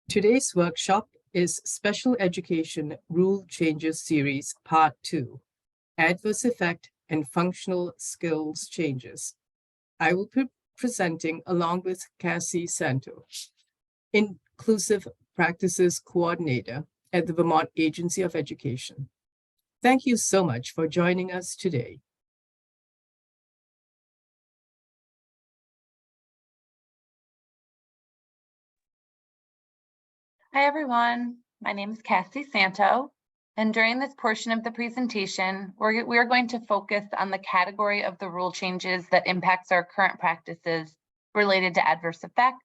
Today's workshop is Special Education Rule Changes Series Part 2, Adverse Effect and Functional Skills Changes. I will be presenting along with Cassie Santo, Inclusive Practices Coordinator at the Vermont Agency of Education. Thank you so much for joining us today. Hi, everyone. My name is Cassie Santo, and during this portion of the presentation, we are going to focus on the category of the rule changes that impacts our current practices related to adverse effect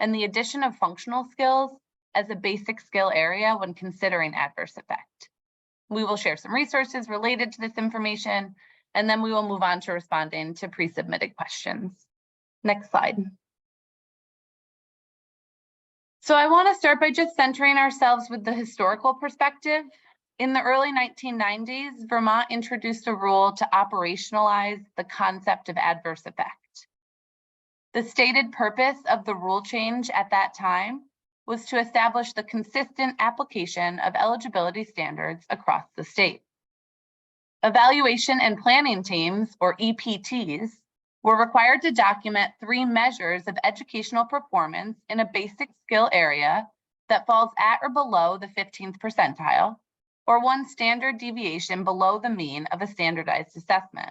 and the addition of functional skills as a basic skill area when considering adverse effect. We will share some resources related to this information, and then we will move on to responding to pre-submitted questions. Next slide. So I want to start by just centering ourselves with the historical perspective. In the early 1990s, Vermont introduced a rule to operationalize the concept of adverse effect. The stated purpose of the rule change at that time was to establish the consistent application of eligibility standards across the state. Evaluation and planning teams, or EPTs, were required to document 3 measures of educational performance in a basic skill area that falls at or below the 15th percentile, or 1 standard deviation below the mean of a standardized assessment.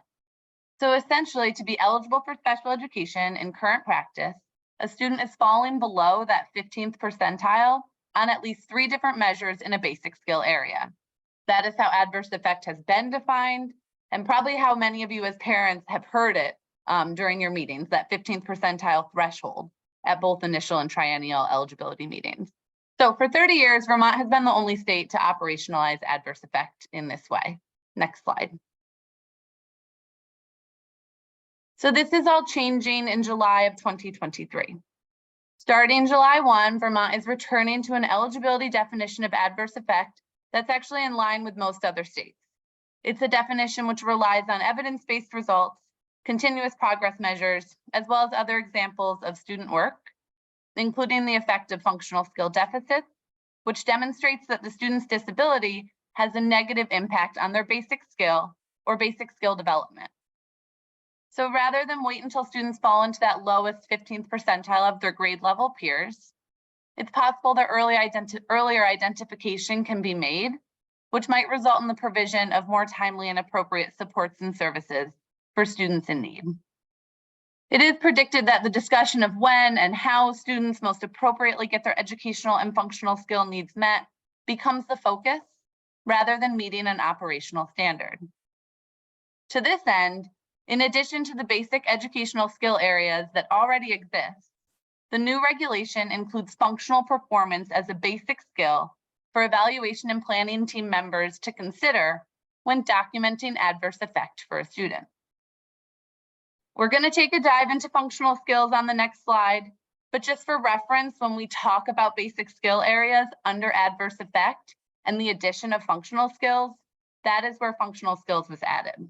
So essentially, to be eligible for special education in current practice, a student is falling below that 15th percentile on at least 3 different measures in a basic skill area. That is how adverse effect has been defined, and probably how many of you as parents have heard it during your meetings, that 15th percentile threshold at both initial and triennial eligibility meetings. So for 30 years, Vermont has been the only state to operationalize adverse effect in this way. Next slide. So this is all changing in July of 2023. Starting July 1, Vermont is returning to an eligibility definition of adverse effect that's actually in line with most other states. It's a definition which relies on evidence-based results, continuous progress measures, as well as other examples of student work, including the effect of functional skill deficits, which demonstrates that the student's disability has a negative impact on their basic skill or basic skill development. So rather than wait until students fall into that lowest 15th percentile of their grade level peers, it's possible that earlier identification can be made, which might result in the provision of more timely and appropriate supports and services for students in need. It is predicted that the discussion of when and how students most appropriately get their educational and functional skill needs met becomes the focus rather than meeting an operational standard. To this end, in addition to the basic educational skill areas that already exist, the new regulation includes functional performance as a basic skill for evaluation and planning team members to consider when documenting adverse effect for a student. We're going to take a dive into functional skills on the next slide, but just for reference, when we talk about basic skill areas under adverse effect and the addition of functional skills, that is where functional skills was added.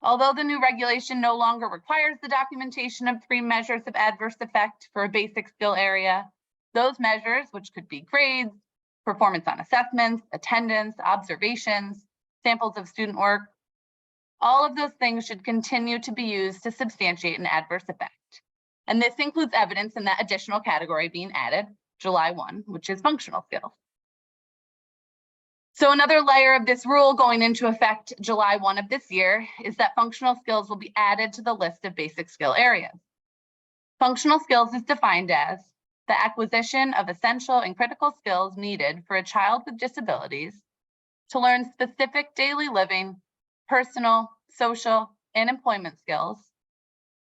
Although the new regulation no longer requires the documentation of 3 measures of adverse effect for a basic skill area, those measures, which could be grades, performance on assessments, attendance, observations, samples of student work, all of those things should continue to be used to substantiate an adverse effect. And this includes evidence in that additional category being added July 1, which is functional skills. So another layer of this rule going into effect July 1 of this year is that functional skills will be added to the list of basic skill areas. Functional skills is defined as the acquisition of essential and critical skills needed for a child with disabilities to learn specific daily living, personal, social, and employment skills,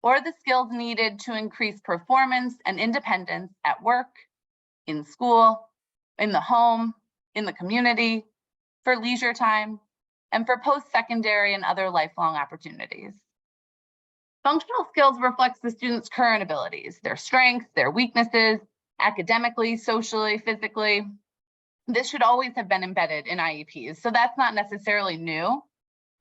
or the skills needed to increase performance and independence at work, in school, in the home, in the community, for leisure time, and for post-secondary and other lifelong opportunities. Functional skills reflects the student's current abilities, their strengths, their weaknesses, academically, socially, physically. This should always have been embedded in IEPs, so that's not necessarily new.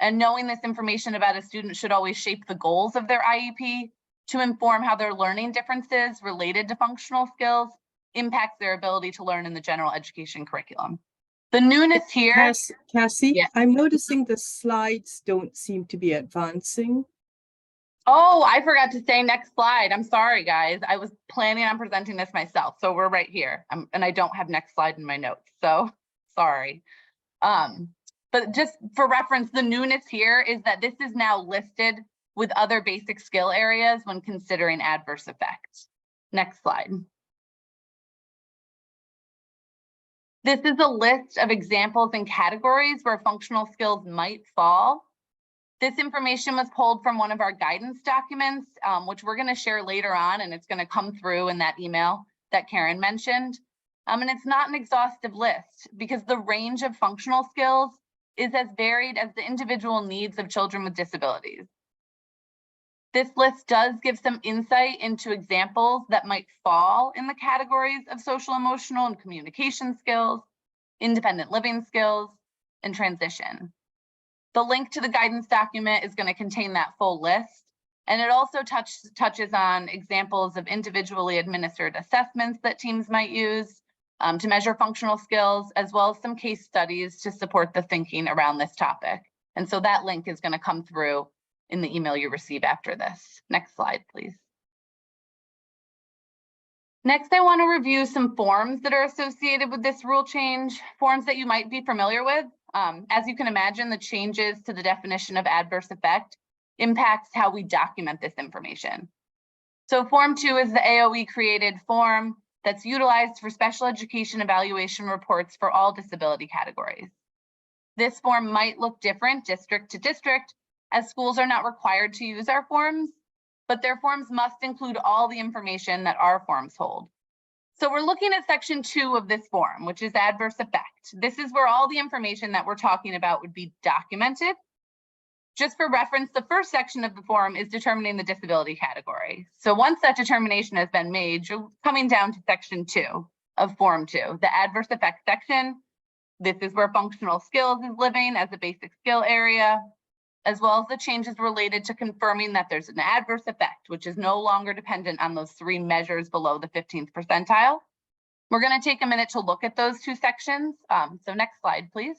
And knowing this information about a student should always shape the goals of their IEP to inform how their learning differences related to functional skills impacts their ability to learn in the general education curriculum. The newness here. Cassie, Yeah. I'm noticing the slides don't seem to be advancing. Oh, I forgot to say next slide. I'm sorry, guys. I was planning on presenting this myself. So we're right here. And I don't have next slide in my notes. So sorry. But just for reference, the newness here is that this is now listed with other basic skill areas when considering adverse effects. Next slide. This is a list of examples and categories where functional skills might fall. This information was pulled from one of our guidance documents, which we're going to share later on, and it's going to come through in that email that Karen mentioned. And it's not an exhaustive list because the range of functional skills is as varied as the individual needs of children with disabilities. This list does give some insight into examples that might fall in the categories of social, emotional, and communication skills, independent living skills, and transition. The link to the guidance document is going to contain that full list, and it also touches on examples of individually administered assessments that teams might use to measure functional skills, as well as some case studies to support the thinking around this topic. And so that link is going to come through in the email you receive after this. Next slide, please. Next, I want to review some forms that are associated with this rule change, forms that you might be familiar with. As you can imagine, the changes to the definition of adverse effect impacts how we document this information. So Form 2 is the AOE created form that's utilized for special education evaluation reports for all disability categories. This form might look different district to district, as schools are not required to use our forms, but their forms must include all the information that our forms hold. So we're looking at section 2 of this form, which is adverse effect. This is where all the information that we're talking about would be documented. Just for reference, the first section of the form is determining the disability category. So once that determination has been made, you're coming down to section 2 of Form 2, the adverse effect section. This is where functional skills is living as a basic skill area, as well as the changes related to confirming that there's an adverse effect, which is no longer dependent on those 3 measures below the 15th percentile. We're going to take a minute to look at those 2 sections. So next slide, please.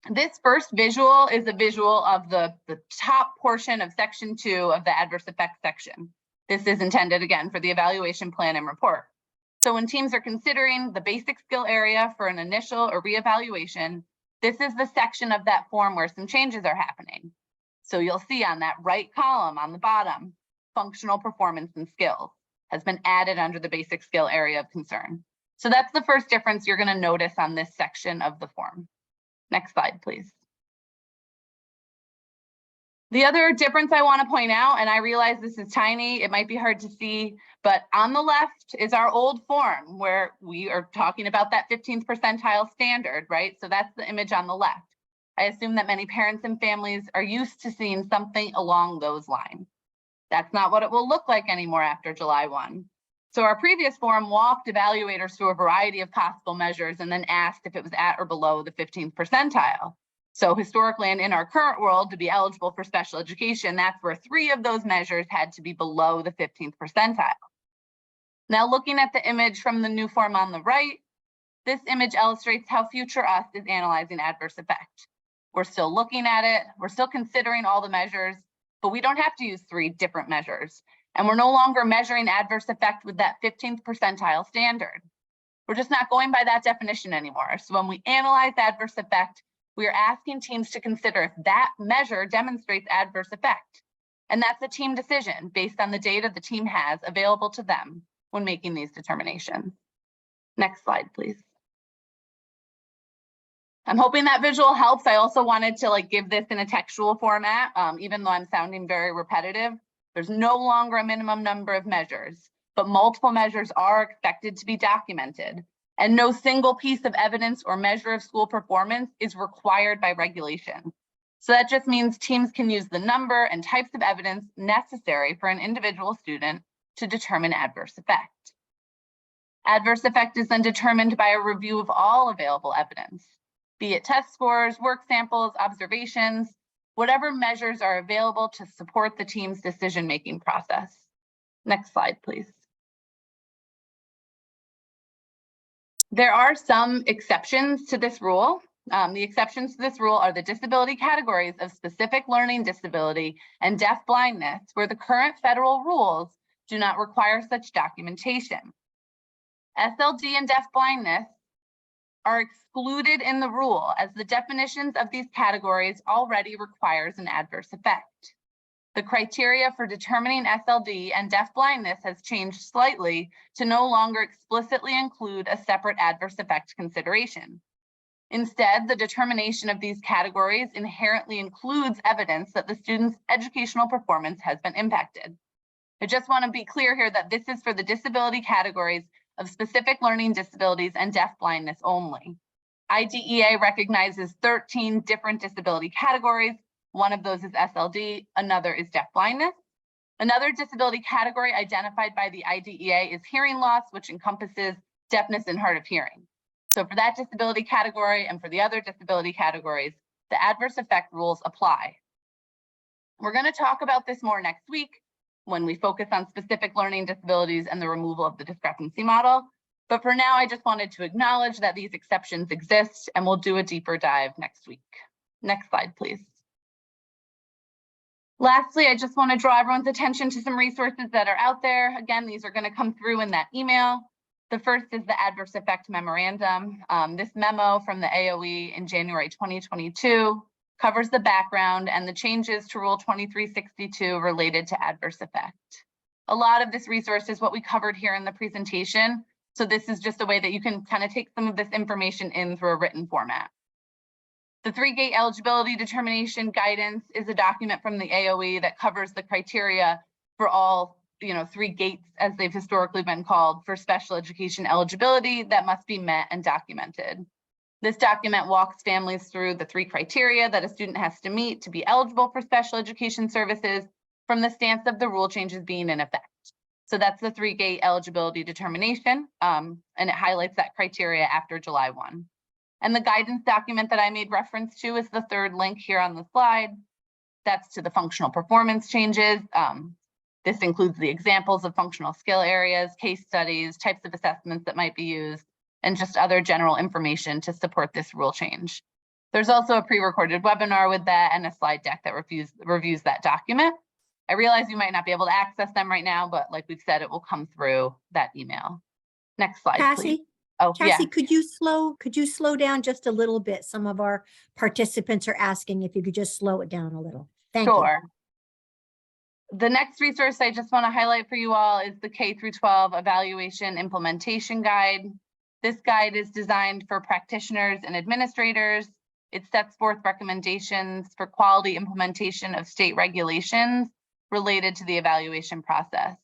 This first visual is a visual of the top portion of section 2 of the adverse effects section. This is intended, again, for the evaluation plan and report. So when teams are considering the basic skill area for an initial or reevaluation, this is the section of that form where some changes are happening. So you'll see on that right column on the bottom, functional performance and skills has been added under the basic skill area of concern. So that's the first difference you're going to notice on this section of the form. Next slide, please. The other difference I want to point out, and I realize this is tiny, it might be hard to see, but on the left is our old form where we are talking about that 15th percentile standard, right? So that's the image on the left. I assume that many parents and families are used to seeing something along those lines. That's not what it will look like anymore after July 1. So our previous form walked evaluators through a variety of possible measures and then asked if it was at or below the 15th percentile. So historically and in our current world, to be eligible for special education, that's where 3 of those measures had to be below the 15th percentile. Now looking at the image from the new form on the right, this image illustrates how future us is analyzing adverse effect. We're still looking at it, we're still considering all the measures, but we don't have to use 3 different measures. And we're no longer measuring adverse effect with that 15th percentile standard. We're just not going by that definition anymore. So when we analyze adverse effect, we are asking teams to consider if that measure demonstrates adverse effect. And that's a team decision based on the data the team has available to them when making these determinations. Next slide, please. I'm hoping that visual helps. I also wanted to give this in a textual format, even though I'm sounding very repetitive. There's no longer a minimum number of measures, but multiple measures are expected to be documented. And no single piece of evidence or measure of school performance is required by regulation. So that just means teams can use the number and types of evidence necessary for an individual student to determine adverse effect. Adverse effect is then determined by a review of all available evidence, be it test scores, work samples, observations, whatever measures are available to support the team's decision-making process. Next slide, please. There are some exceptions to this rule. The exceptions to this rule are the disability categories of specific learning disability and deaf blindness, where the current federal rules do not require such documentation. SLD and deaf blindness are excluded in the rule, as the definitions of these categories already requires an adverse effect. The criteria for determining SLD and deaf blindness has changed slightly to no longer explicitly include a separate adverse effect consideration. Instead, the determination of these categories inherently includes evidence that the student's educational performance has been impacted. I just want to be clear here that this is for the disability categories of specific learning disabilities and deaf blindness only. IDEA recognizes 13 different disability categories. One of those is SLD, another is deaf blindness. Another disability category identified by the IDEA is hearing loss, which encompasses deafness and hard of hearing. So for that disability category and for the other disability categories, the adverse effect rules apply. We're going to talk about this more next week when we focus on specific learning disabilities and the removal of the discrepancy model. But for now, I just wanted to acknowledge that these exceptions exist, and we'll do a deeper dive next week. Next slide, please. Lastly, I just want to draw everyone's attention to some resources that are out there. Again, these are going to come through in that email. The first is the Adverse Effect Memorandum. This memo from the AOE in January 2022 covers the background and the changes to Rule 2362 related to adverse effect. A lot of this resource is what we covered here in the presentation. So this is just a way that you can kind of take some of this information in through a written format. The 3-gate eligibility determination guidance is a document from the AOE that covers the criteria for all 3 gates, as they've historically been called, for special education eligibility that must be met and documented. This document walks families through the 3 criteria that a student has to meet to be eligible for special education services from the stance of the rule changes being in effect. So that's the 3-gate eligibility determination, and it highlights that criteria after July 1. And the guidance document that I made reference to is the 3rd link here on the slide. That's to the functional performance changes. This includes the examples of functional skill areas, case studies, types of assessments that might be used, and just other general information to support this rule change. There's also a pre-recorded webinar with that and a slide deck that reviews that document. I realize you might not be able to access them right now, but like we've said, it will come through that email. Next slide, Cassie, please. Oh, Cassie, yeah. could you slow down just a little bit? Some of our participants are asking if you could just slow it down a little. Thank you. Sure. The next resource I just want to highlight for you all is the K-12 Evaluation Implementation Guide. This guide is designed for practitioners and administrators. It sets forth recommendations for quality implementation of state regulations related to the evaluation process.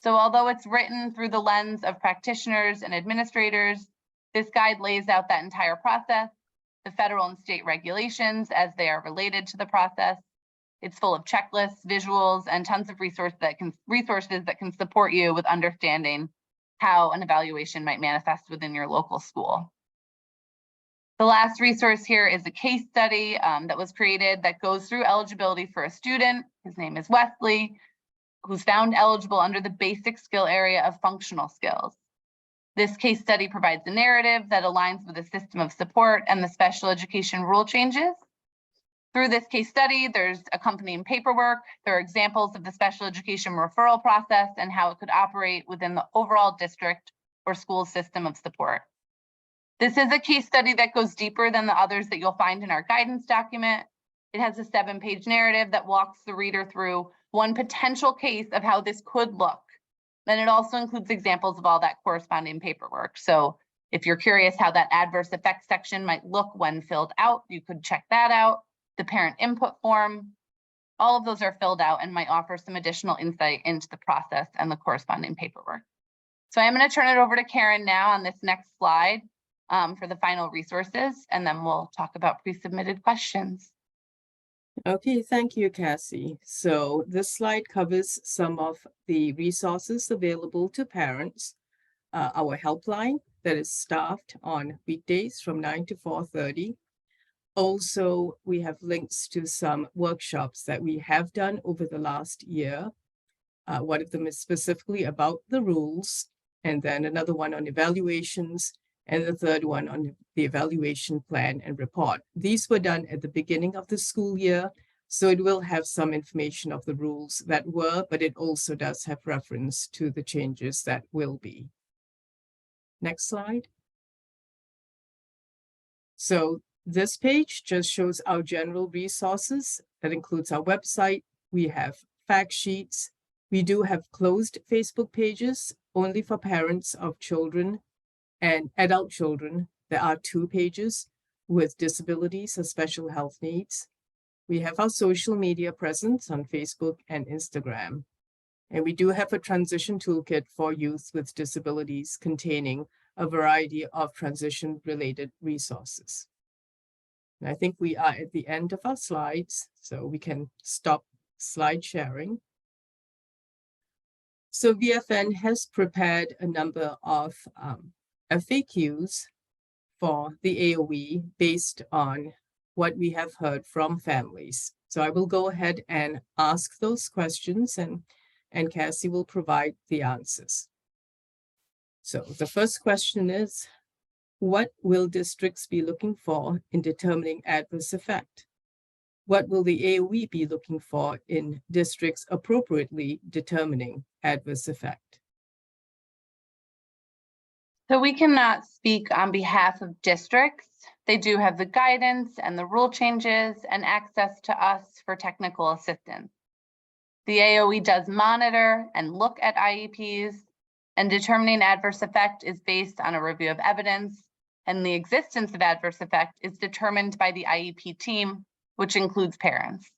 So although it's written through the lens of practitioners and administrators, this guide lays out that entire process, the federal and state regulations as they are related to the process. It's full of checklists, visuals, and tons of resources that can support you with understanding how an evaluation might manifest within your local school. The last resource here is a case study that was created that goes through eligibility for a student. His name is Wesley, who's found eligible under the basic skill area of functional skills. This case study provides a narrative that aligns with the system of support and the special education rule changes. Through this case study, there's accompanying paperwork. There are examples of the special education referral process and how it could operate within the overall district or school system of support. This is a case study that goes deeper than the others that you'll find in our guidance document. It has a 7-page narrative that walks the reader through one potential case of how this could look. Then it also includes examples of all that corresponding paperwork. So if you're curious how that adverse effects section might look when filled out, you could check that out. The parent input form, all of those are filled out and might offer some additional insight into the process and the corresponding paperwork. So I'm going to turn it over to Karen now on this next slide for the final resources, and then we'll talk about pre-submitted questions. Okay, thank you, Cassie. So this slide covers some of the resources available to parents. Our helpline that is staffed on weekdays from 9 to 4:30. Also, we have links to some workshops that we have done over the last year. One of them is specifically about the rules, and then another one on evaluations, and the third one on the evaluation plan and report. These were done at the beginning of the school year, so it will have some information of the rules that were, but it also does have reference to the changes that will be. Next slide. So this page just shows our general resources. That includes our website. We have fact sheets. We do have closed Facebook pages only for parents of children and adult children. There are 2 pages with disabilities or special health needs. We have our social media presence on Facebook and Instagram. And we do have a transition toolkit for youth with disabilities containing a variety of transition-related resources. And I think we are at the end of our slides, so we can stop slide sharing. So VFN has prepared a number of FAQs for the AOE based on what we have heard from families. So I will go ahead and ask those questions, and Cassie will provide the answers. So the first question is, what will districts be looking for in determining adverse effect? What will the AOE be looking for in districts appropriately determining adverse effect? So we cannot speak on behalf of districts. They do have the guidance and the rule changes and access to us for technical assistance. The AOE does monitor and look at IEPs, and determining adverse effect is based on a review of evidence, and the existence of adverse effect is determined by the IEP team, which includes parents.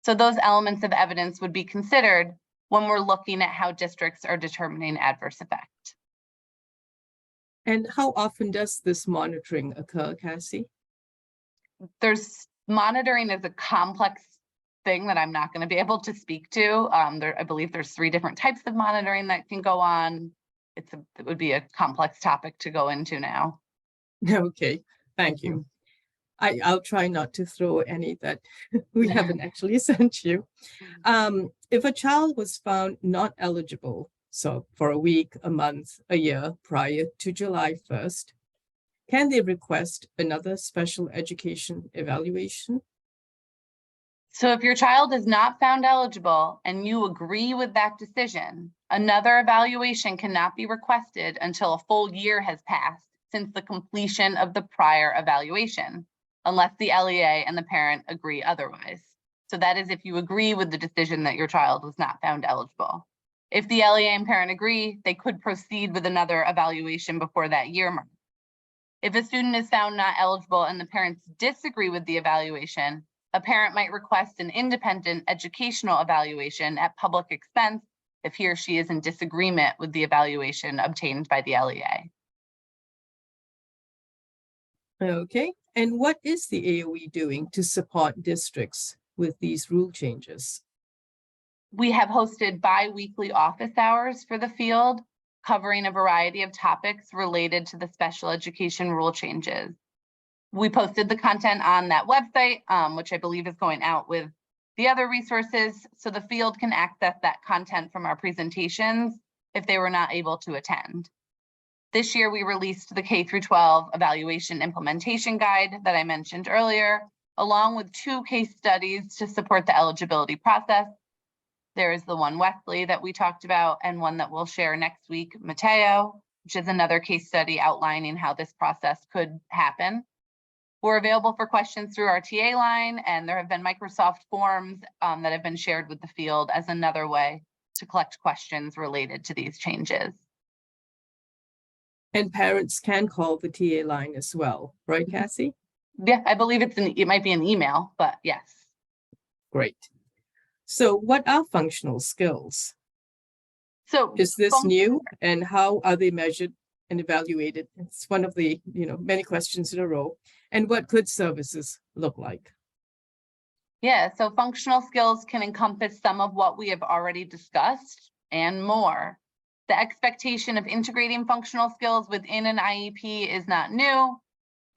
So those elements of evidence would be considered when we're looking at how districts are determining adverse effect. And how often does this monitoring occur, Cassie? There's monitoring is a complex thing that I'm not going to be able to speak to. I believe there's 3 different types of monitoring that can go on. It would be a complex topic to go into now. Okay, thank you. I'll try not to throw any that we haven't actually sent you. If a child was found not eligible, so for a week, a month, a year prior to July 1st, can they request another special education evaluation? So if your child is not found eligible and you agree with that decision, another evaluation cannot be requested until a full year has passed since the completion of the prior evaluation, unless the LEA and the parent agree otherwise. So that is if you agree with the decision that your child was not found eligible. If the LEA and parent agree, they could proceed with another evaluation before that year mark. If a student is found not eligible and the parents disagree with the evaluation, a parent might request an independent educational evaluation at public expense if he or she is in disagreement with the evaluation obtained by the LEA. Okay, and what is the AOE doing to support districts with these rule changes? We have hosted bi-weekly office hours for the field, covering a variety of topics related to the special education rule changes. We posted the content on that website, which I believe is going out with the other resources, so the field can access that content from our presentations if they were not able to attend. This year, we released the K-12 Evaluation Implementation Guide that I mentioned earlier, along with 2 case studies to support the eligibility process. There is the one Wesley that we talked about, and one that we'll share next week, Mateo, which is another case study outlining how this process could happen. We're available for questions through our TA line, and there have been Microsoft forms that have been shared with the field as another way to collect questions related to these changes. And parents can call the TA line as well, right, Cassie? Yeah, I believe it might be an email, but yes. Great. So what are functional skills? So is this new, and how are they measured and evaluated? It's one of the many questions in a row. And what could services look like? Yeah, so functional skills can encompass some of what we have already discussed and more. The expectation of integrating functional skills within an IEP is not new,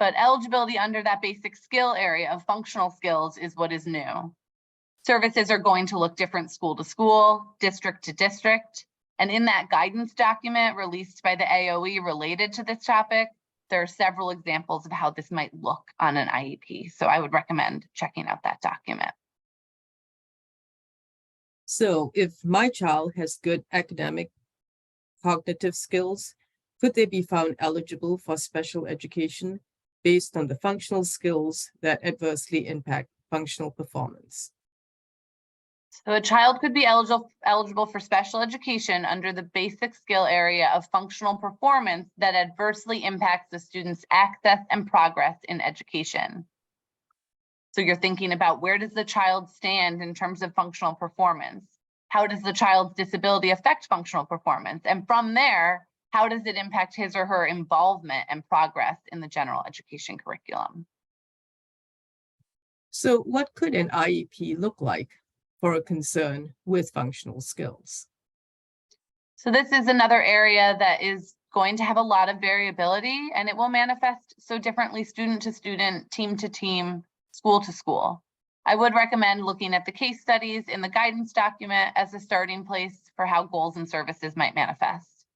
but eligibility under that basic skill area of functional skills is what is new. Services are going to look different school to school, district to district, And in that guidance document released by the AOE related to this topic, there are several examples of how this might look on an IEP. So I would recommend checking out that document. So if my child has good academic cognitive skills, could they be found eligible for special education based on the functional skills that adversely impact functional performance? So a child could be eligible for special education under the basic skill area of functional performance that adversely impacts the student's access and progress in education. So you're thinking about, where does the child stand in terms of functional performance? How does the child's disability affect functional performance? And from there, how does it impact his or her involvement and progress in the general education curriculum? So what could an IEP look like for a concern with functional skills? So this is another area that is going to have a lot of variability, and it will manifest so differently student to student, team to team, school to school. I would recommend looking at the case studies in the guidance document as a starting place for how goals and services might manifest.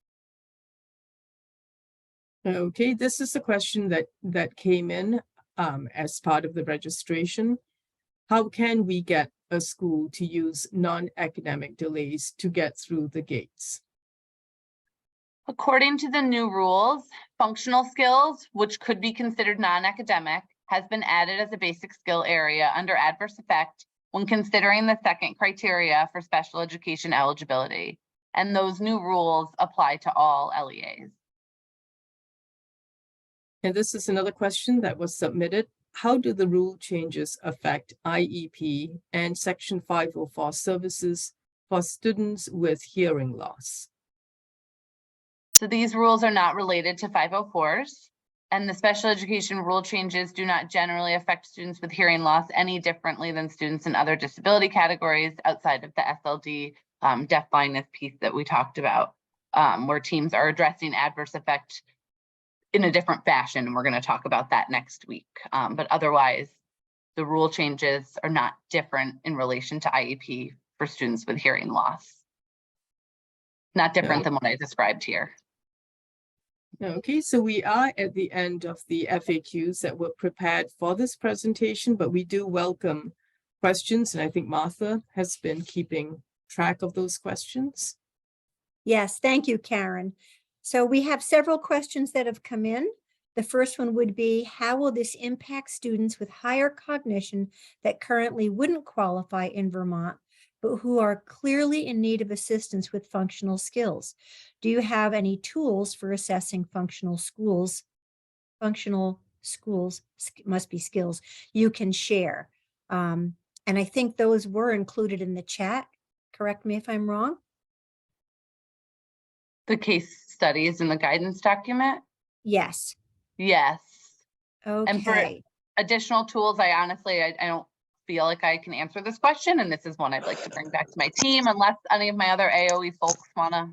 Okay, this is a question that came in as part of the registration. How can we get a school to use non-academic delays to get through the gates? According to the new rules, functional skills, which could be considered non-academic, has been added as a basic skill area under adverse effect when considering the second criteria for special education eligibility. And those new rules apply to all LEAs. And this is another question that was submitted. How do the rule changes affect IEP and Section 504 services for students with hearing loss? So these rules are not related to 504s, and the special education rule changes do not generally affect students with hearing loss any differently than students in other disability categories outside of the SLD deaf blindness piece that we talked about, where teams are addressing adverse effect in a different fashion. We're going to talk about that next week. But otherwise, the rule changes are not different in relation to IEP for students with hearing loss. Not different than what I described here. Okay, so we are at the end of the FAQs that were prepared for this presentation, but we do welcome questions, and I think Martha has been keeping track of those questions. Yes, thank you, Karen. So we have several questions that have come in. The first one would be, how will this impact students with higher cognition that currently wouldn't qualify in Vermont, but who are clearly in need of assistance with functional skills? Do you have any tools for assessing functional schools? Functional schools must be skills you can share. And I think those were included in the chat. Correct me if I'm wrong. The case studies in the guidance document? Yes. Yes. Okay. And for additional tools, I don't feel like I can answer this question, and this is one I'd like to bring back to my team, unless any of my other AOE folks want to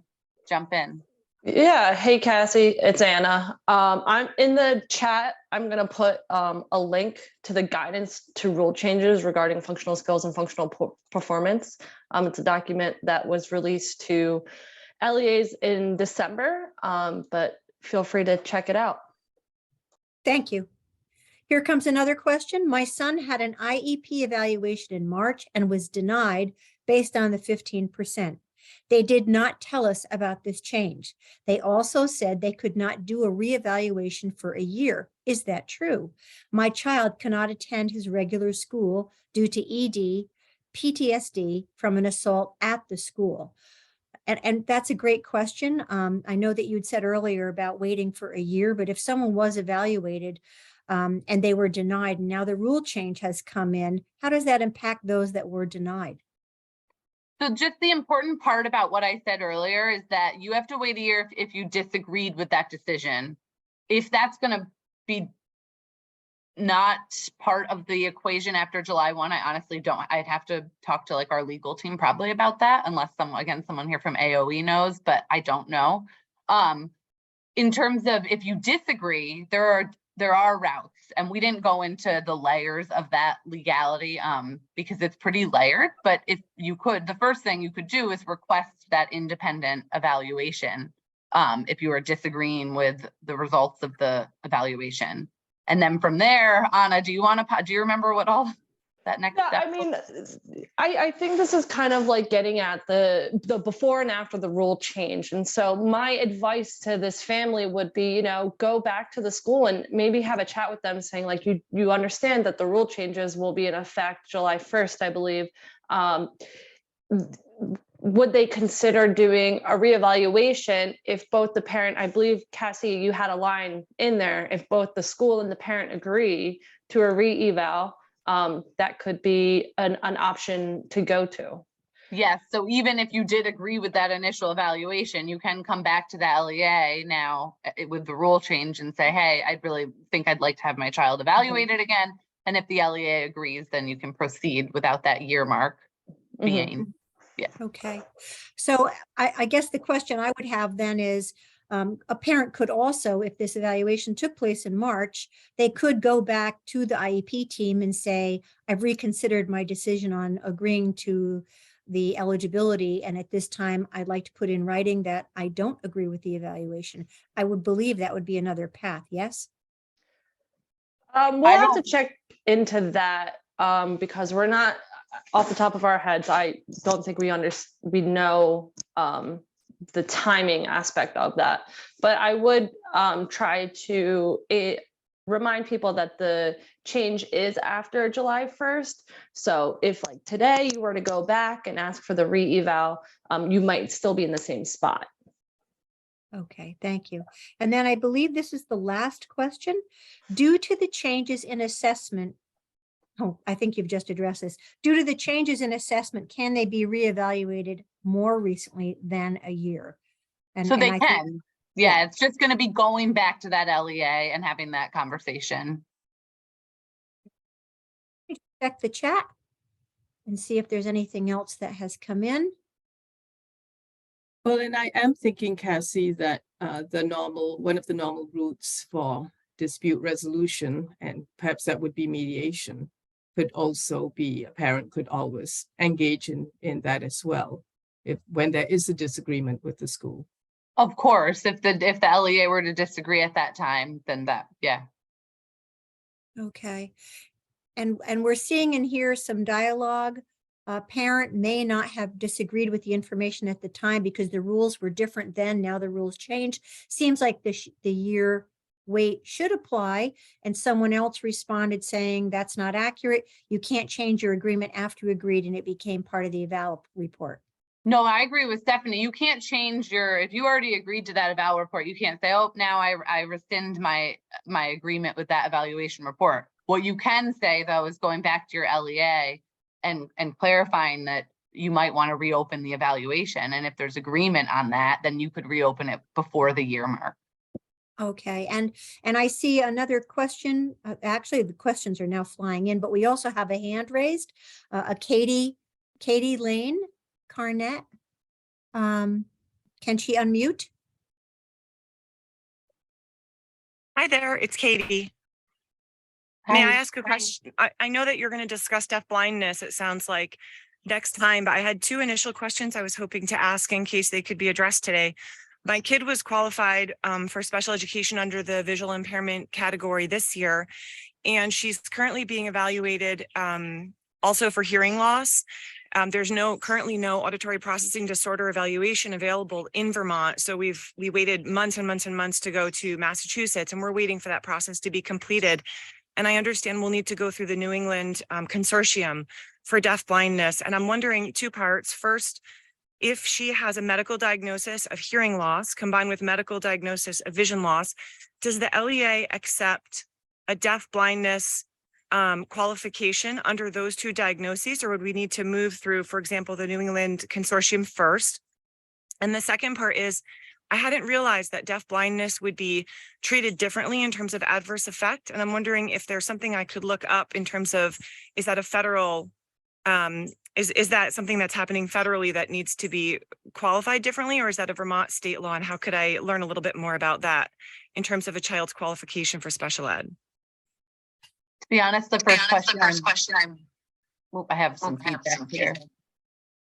jump in. Yeah, hey Cassie, it's Anna. I'm in the chat. I'm gonna put a link to the guidance to rule changes regarding functional skills and functional performance. It's a document that was released to LEAs in December, but feel free to check it out. Thank you. Here comes another question. My son had an IEP evaluation in March and was denied based on the 15%. They did not tell us about this change. They also said they could not do a reevaluation for a year. Is that true? My child cannot attend his regular school due to ED, PTSD from an assault at the school. And that's a great question. I know that you'd said earlier about waiting for a year, but if someone was evaluated and they were denied, and now the rule change has come in, how does that impact those that were denied? So just the important part about what I said earlier is that you have to wait a year if you disagreed with that decision. If that's going to be not part of the equation after July 1, I honestly don't. I'd have to talk to like our legal team probably about that, unless someone here from AOE knows, but I don't know. In terms of if you disagree, there are there are routes, and we didn't go into the layers of that legality because it's pretty layered. But if you could, the first thing you could do is request that independent evaluation if you are disagreeing with the results of the evaluation. And then from there, Anna, do you remember what all that next step? I mean, I think this is kind of like getting at the before and after the rule change. And so my advice to this family would be, you know, go back to the school and maybe have a chat with them saying, like, you understand that the rule changes will be in effect July 1st, I believe. Would they consider doing a reevaluation if both the parent, I believe, Cassie, you had a line in there, if both the school and the parent agree to a re-eval, that could be an option to go to. Yes, so even if you did agree with that initial evaluation, you can come back to the LEA now with the rule change and say, hey, I really think I'd like to have my child evaluated again. And if the LEA agrees, then you can proceed without that year mark being. Yeah. Okay. So I guess the question I would have then is, a parent could also, if this evaluation took place in March, they could go back to the IEP team and say, I've reconsidered my decision on agreeing to the eligibility. And at this time, I'd like to put in writing that I don't agree with the evaluation. I would believe that would be another path. Yes. We'll have to check into that because we're not off the top of our heads. I don't think we know the timing aspect of that, but I would try to remind people that the change is after July 1st. So if like today you were to go back and ask for the re-eval, you might still be in the same spot. Okay, thank you. And then I believe this is the last question. Due to the changes in assessment, oh, I think you've just addressed this. Due to the changes in assessment, can they be reevaluated more recently than a year? And so they I can. think, yeah, it's just going to be going back to that LEA and having that conversation. check the chat and see if there's anything else that has come in. Well, and I am thinking, Cassie, that one of the normal routes for dispute resolution, and perhaps that would be mediation, could also be, a parent could always engage in that as well, when there is a disagreement with the school. Of course, if the LEA were to disagree at that time, then that, yeah. Okay. And we're seeing in here some dialogue. A parent may not have disagreed with the information at the time because the rules were different then. Now the rules changed. Seems like the year wait should apply. And someone else responded saying that's not accurate. You can't change your agreement after you agreed and it became part of the eval report. No, I agree with Stephanie. You can't change if you already agreed to that eval report, you can't say, oh, now I rescind my agreement with that evaluation report. What you can say though is going back to your LEA and clarifying that you might want to reopen the evaluation. And if there's agreement on that, then you could reopen it before the year mark. Okay, and I see another question. Actually, the questions are now flying in, but we also have a hand raised. A Katie Lane Carnett. Can she unmute? Hi there, it's Katie. May I ask a question? I know that you're going to discuss deaf blindness, it sounds like, next time, but I had two initial questions I was hoping to ask in case they could be addressed today. My kid was qualified for special education under the visual impairment category this year, and she's currently being evaluated also for hearing loss. There's currently no auditory processing disorder evaluation available in Vermont. So we waited months and months and months to go to Massachusetts, and we're waiting for that process to be completed. And I understand we'll need to go through the New England Consortium for deaf blindness. And I'm wondering two parts. First, if she has a medical diagnosis of hearing loss combined with medical diagnosis of vision loss, does the LEA accept a deaf blindness qualification under those two diagnoses, or would we need to move through, for example, the New England Consortium first? And the second part is, I hadn't realized that deaf blindness would be treated differently in terms of adverse effect. And I'm wondering if there's something I could look up in terms of, is that a federal, is that something that's happening federally that needs to be qualified differently, or is that a Vermont state law? And how could I learn a little bit more about that in terms of a child's qualification for special ed? To be honest, the first question I have some feedback here.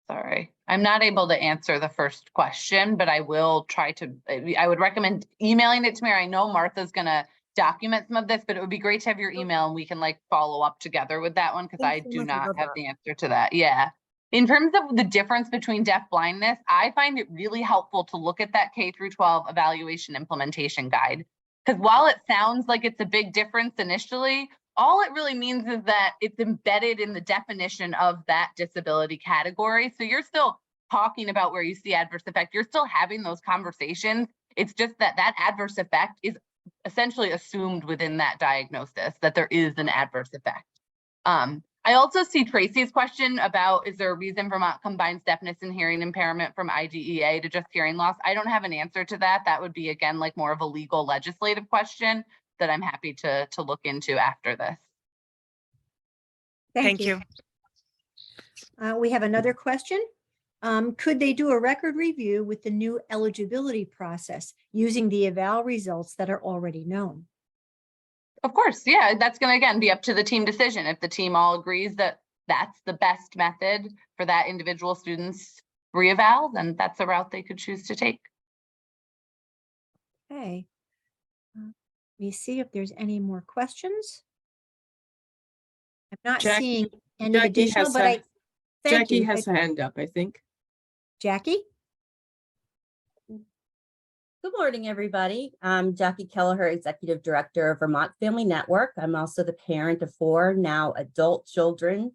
Sorry, I'm not able to answer the first question, but I will try to, I would recommend emailing it to me. Or I know Martha's gonna document some of this, but it would be great to have your email and we can like follow up together with that one, because I do not have the answer to that. Yeah. In terms of the difference between deaf blindness, I find it really helpful to look at that K through 12 evaluation implementation guide. Because while it sounds like it's a big difference initially, all it really means is that it's embedded in the definition of that disability category. So you're still talking about where you see adverse effect. You're still having those conversations. It's just that that adverse effect is essentially assumed within that diagnosis, that there is an adverse effect. I also see Tracy's question about, is there a reason Vermont combines deafness and hearing impairment from IDEA to just hearing loss? I don't have an answer to that. That would be, again, like more of a legal legislative question that I'm happy to look into after this. Thank you. We have another question. Could they do a record review with the new eligibility process using the eval results that are already known? Of course, yeah, that's going to, again, be up to the team decision. If the team all agrees that that's the best method for that individual student's re-eval, then that's a route they could choose to take. Okay. Let me see if there's any more questions. I'm not seeing any additional, but thank Jackie you. has a hand up, I think. Jackie? Good morning, everybody. I'm Jackie Kelleher, Executive Director of Vermont Family Network. I'm also the parent of 4 now adult children.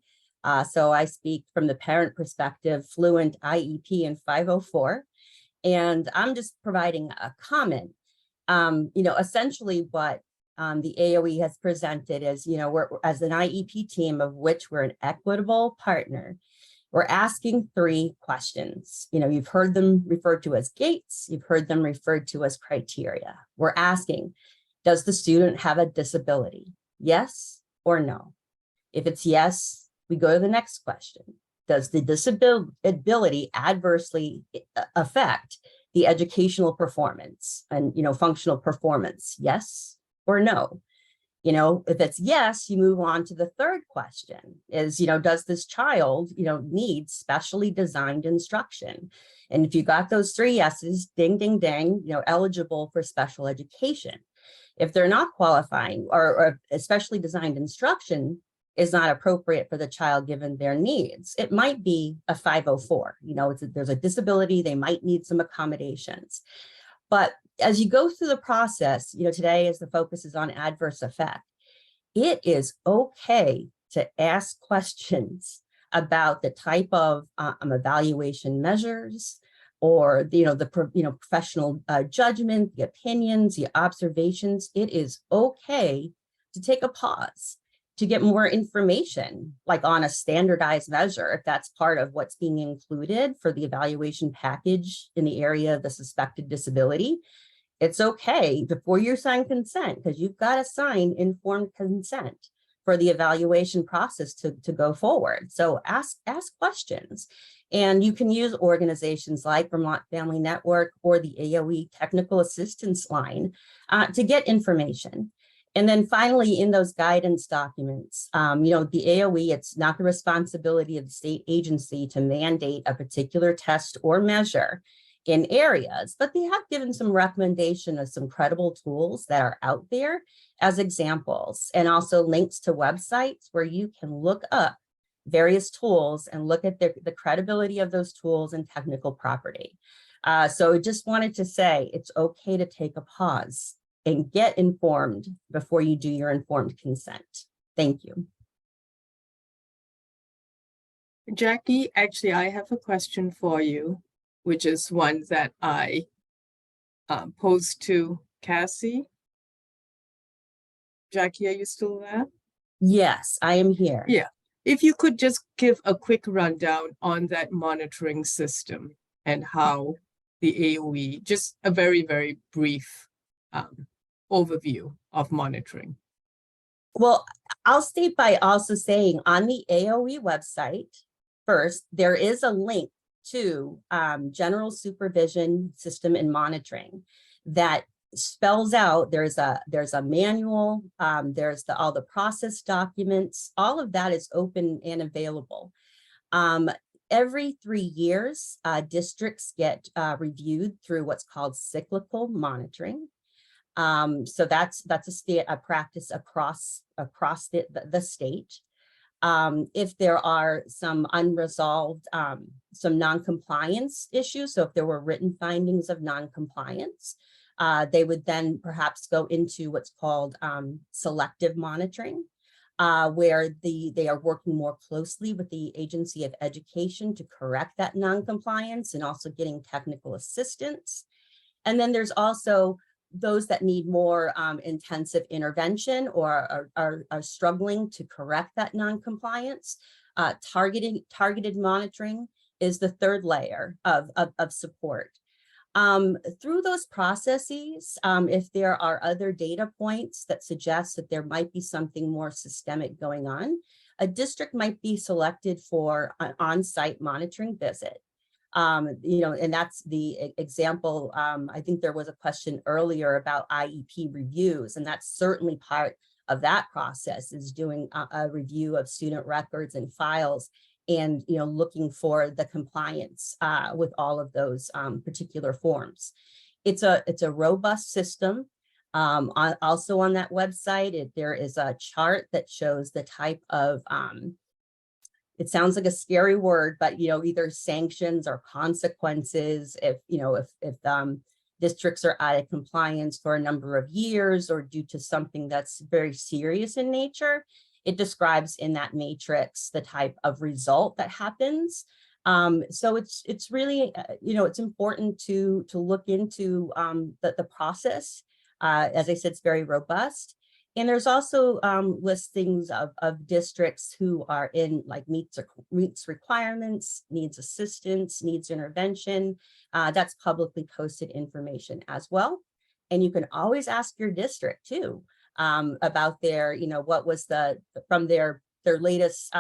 So I speak from the parent perspective, fluent IEP in 504. And I'm just providing a comment. Essentially what the AOE has presented is, we're as an IEP team of which we're an equitable partner. We're asking 3 questions. You've heard them referred to as gates. You've heard them referred to as criteria. We're asking, does the student have a disability? Yes or no? If it's yes, we go to the next question. Does the disability adversely affect the educational performance and, functional performance? Yes or no? If it's yes, you move on to the third question is, does this child, need specially designed instruction? And if you got those 3 yeses, ding, ding, ding, eligible for special education. If they're not qualifying or especially designed instruction is not appropriate for the child given their needs, it might be a 504. There's a disability, they might need some accommodations. But as you go through the process, today as the focus is on adverse effect, it is okay to ask questions about the type of evaluation measures or the professional judgment, the opinions, the observations. It is okay to take a pause to get more information, like on a standardized measure, if that's part of what's being included for the evaluation package in the area of the suspected disability. It's okay before you sign consent, because you've got to sign informed consent for the evaluation process to go forward. So ask questions. And you can use organizations like Vermont Family Network or the AOE Technical Assistance Line to get information. And then finally, in those guidance documents, the AOE, it's not the responsibility of the state agency to mandate a particular test or measure in areas, but they have given some recommendation of some credible tools that are out there as examples, and also links to websites where you can look up various tools and look at the credibility of those tools and technical property. So just wanted to say it's okay to take a pause and get informed before you do your informed consent. Thank you. Jackie, actually, I have a question for you, which is one that I posed to Cassie. Jackie, are you still there? Yes, I am here. Yeah. If you could just give a quick rundown on that monitoring system and how the AOE, just a very, very brief overview of monitoring. Well, I'll state by also saying on the AOE website, first, there is a link 2, general supervision system and monitoring, that spells out, there's a manual, there's all the process documents, all of that is open and available. Every 3 years, districts get reviewed through what's called cyclical monitoring. So that's a practice across the state. If there are some unresolved, some non-compliance issues, so if there were written findings of non-compliance, they would then perhaps go into what's called selective monitoring, where they are working more closely with the Agency of Education to correct that non-compliance and also getting technical assistance. And then there's also those that need more intensive intervention or are struggling to correct that non-compliance. Targeted monitoring is the third layer of support. Through those processes, if there are other data points that suggest that there might be something more systemic going on, a district might be selected for an on-site monitoring visit. And that's the example. I think there was a question earlier about IEP reviews, and that's certainly part of that process, is doing a review of student records and files, and looking for the compliance with all of those particular forms. It's a robust system. Also on that website, there is a chart that shows the type of it sounds like a scary word, but either sanctions or consequences if districts are out of compliance for a number of years or due to something that's very serious in nature. It describes in that matrix the type of result that happens. So it's really it's important to look into the process. As I said, it's very robust. And there's also listings of districts who are in meets requirements, needs assistance, needs intervention. That's publicly posted information as well. And you can always ask your district too about their, what was from their latest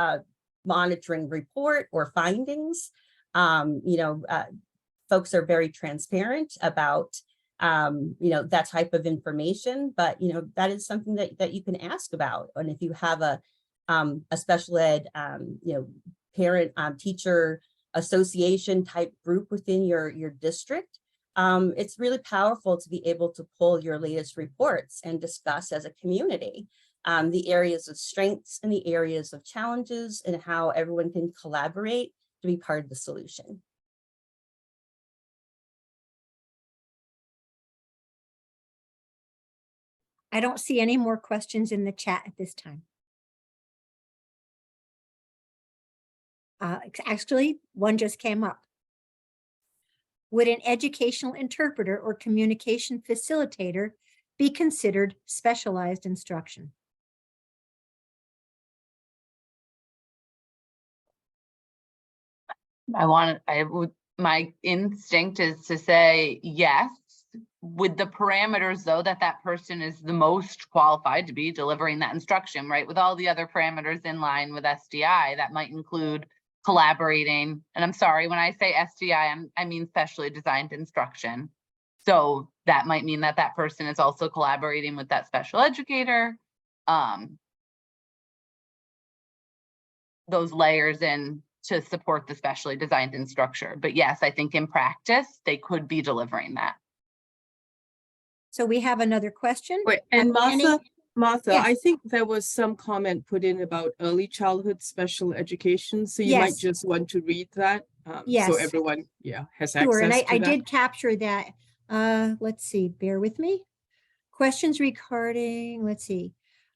monitoring report or findings. Folks are very transparent about that type of information, but that is something that you can ask about. And if you have a special ed parent teacher association type group within your district, it's really powerful to be able to pull your latest reports and discuss as a community the areas of strengths and the areas of challenges and how everyone can collaborate to be part of the solution. I don't see any more questions in the chat at this time. Actually, one just came up. Would an educational interpreter or communication facilitator be considered specialized instruction? My instinct is to say yes, with the parameters though that person is the most qualified to be delivering that instruction, right? With all the other parameters in line with SDI, that might include collaborating. And I'm sorry, when I say SDI, I mean specially designed instruction. So that might mean that person is also collaborating with that special educator. Those layers in to support the specially designed instructor. But yes, I think in practice, they could be delivering that. So we have another question. Wait, and Martha, Yes. I think there was some comment put in about early childhood special education. So you might Yes. just want to read that. Yes. So everyone, has Sure, and access to I that. did capture that. Let's see, bear with me. Questions regarding, let's see.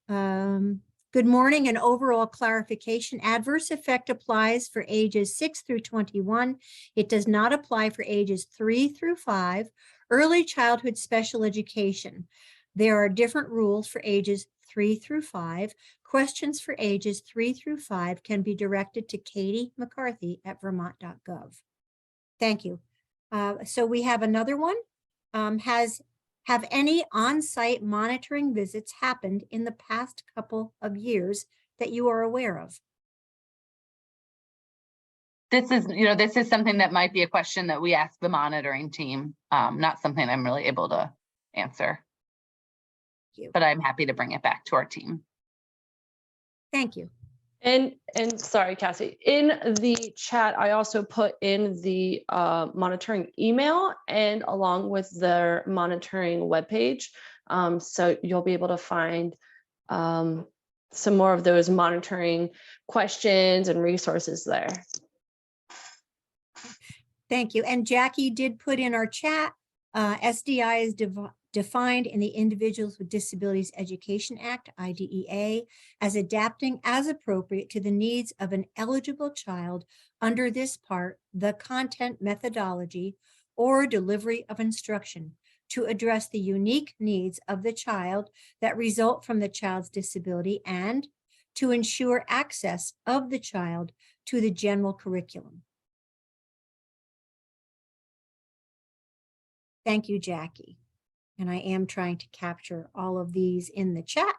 Good morning, and overall clarification. Adverse effect applies for ages 6 through 21. It does not apply for ages 3 through 5. Early childhood special education. There are different rules for ages 3 through 5. Questions for ages 3 through 5 can be directed to Katie McCarthy at vermont.gov. Thank you. So we have another one. Have any on-site monitoring visits happened in the past couple of years that you are aware of? this is something that might be a question that we ask the monitoring team, not something I'm really able to answer. But I'm happy to bring it back to our team. Thank you. And sorry, Cassie, in the chat, I also put in the monitoring email and along with their monitoring webpage. So you'll be able to find some more of those monitoring questions and resources there. Thank you. And Jackie did put in our chat, SDI is defined in the Individuals with Disabilities Education Act, IDEA, as adapting as appropriate to the needs of an eligible child under this part, the content, methodology, or delivery of instruction to address the unique needs of the child that result from the child's disability and to ensure access of the child to the general curriculum. Thank you, Jackie. And I am trying to capture all of these in the chat.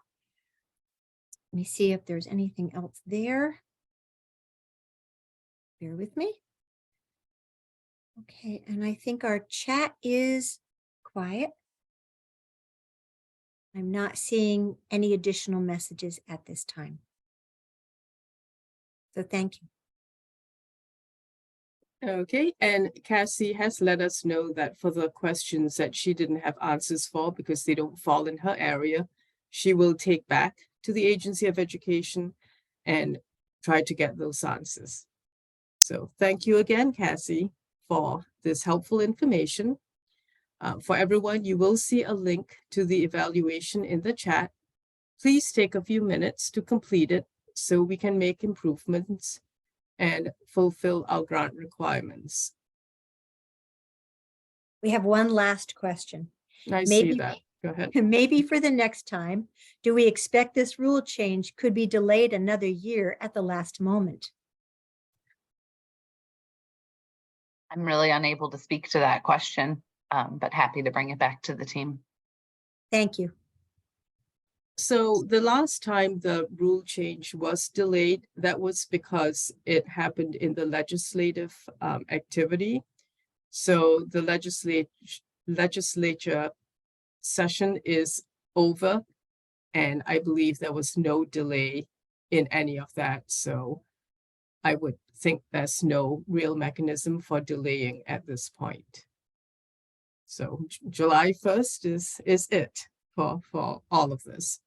Let me see if there's anything else there. Bear with me. Okay, and I think our chat is quiet. I'm not seeing any additional messages at this time. So thank you. Okay, and Cassie has let us know that for the questions that she didn't have answers for because they don't fall in her area, she will take back to the Agency of Education and try to get those answers. So thank you again, Cassie, for this helpful information. For everyone, you will see a link to the evaluation in the chat. Please take a few minutes to complete it so we can make improvements and fulfill our grant requirements. We have one last question. I see that. Go ahead. Maybe for the next time, do we expect this rule change could be delayed another year at the last moment? I'm really unable to speak to that question, but happy to bring it back to the team. Thank you. So the last time the rule change was delayed, that was because it happened in the legislative activity. So the legislature session is over, and I believe there was no delay in any of that. So I would think there's no real mechanism for delaying at this point. So July 1st is it for all of this.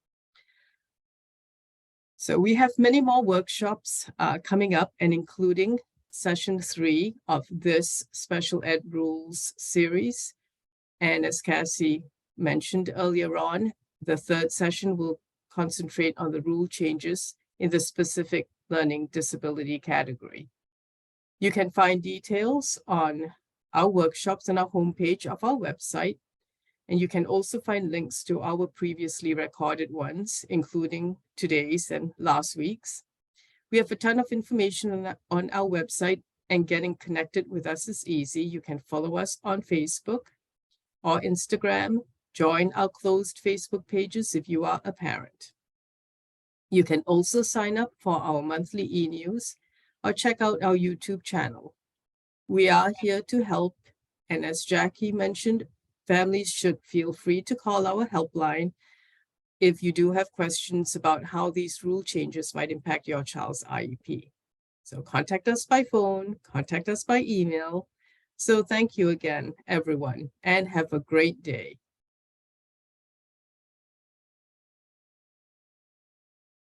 So we have many more workshops coming up, and including session 3 of this special ed rules series. And as Cassie mentioned earlier on, the 3rd session will concentrate on the rule changes in the specific learning disability category. You can find details on our workshops on our homepage of our website. And you can also find links to our previously recorded ones, including today's and last week's. We have a ton of information on our website, and getting connected with us is easy. You can follow us on Facebook or Instagram, join our closed Facebook pages if you are a parent. You can also sign up for our monthly e-news or check out our YouTube channel. We are here to help, and as Jackie mentioned, families should feel free to call our helpline if you do have questions about how these rule changes might impact your child's IEP. So contact us by phone, contact us by email. So thank you again, everyone, and have a great day.